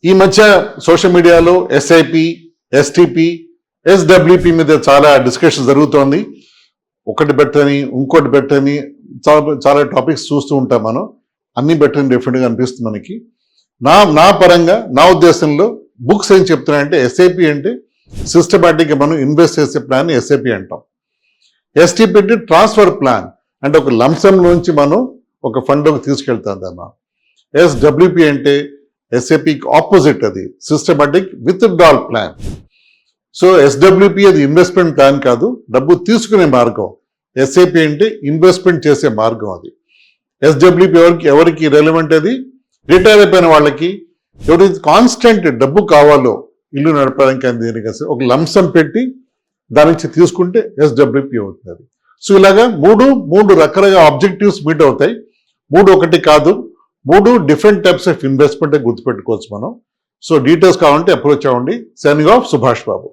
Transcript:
ఈ మధ్య సోషల్ మీడియాలో ఎస్ఐపి, ఎస్టిపి, ఎస్డబ్ల్యూపి మీద చాలా డిస్కషన్ జరుగుతోంది. ఒకటి బెట్టని, ఇంకోటి బెట్టని చాలా టాపిక్స్ చూస్తూ ఉంటాం మనం. అన్ని బెట్టని డిఫరెంట్గా అనిపిస్తుంది మనకి. నా పరంగా నా ఉద్దేశంలో బుక్స్ ఏం చెప్తున్నాయంటే ఎస్ఐపి అంటే సిస్టమాటిక్గా మనం ఇన్వెస్ట్ చేసే ప్లాన్ ఎస్ఐపి అంటాం. ఎస్టిపి అంటే ట్రాన్స్ఫర్ ప్లాన్, అంటే ఒక లంసమ్ నుంచి మనం ఒక ఫండ్లోకి తీసుకెళ్తాం దాన్ని. ఎస్డబ్ల్యూపి అంటే ఎస్ఐపికి ఆపోజిట్, అది systematic withdrawal plan. So SWP అది ఇన్వెస్ట్మెంట్ ప్లాన్ కాదు, డబ్బు తీసుకునే మార్గం. ఎస్ఐపి అంటే ఇన్వెస్ట్మెంట్ చేసే మార్గం. అది ఎస్డబ్ల్యూపి ఎవరికి రెలవెంట్? అది రిటైర్ అయిపోయిన వాళ్ళకి, ఎవరైతే కాన్స్టెంట్ డబ్బు కావాలో ఇల్లు నడపడానికి, కానీ దేనికి ఒక లంసం పెట్టి దాని నుంచి తీసుకుంటే ఎస్డబ్ల్యూపి అవుతుంది. సో ఇలాగా మూడు రకాలుగా ఆబ్జెక్టివ్స్ మీట్ అవుతాయి. ఒకటి కాదు, 3 డిఫరెంట్ టైప్స్ ఆఫ్ ఇన్వెస్ట్మెంట్ గుర్తుపెట్టుకోవచ్చు మనం. సో డీటెయిల్స్ కావాలంటే అప్రోచ్ అవ్వండి. Signing off, Subhash Babu.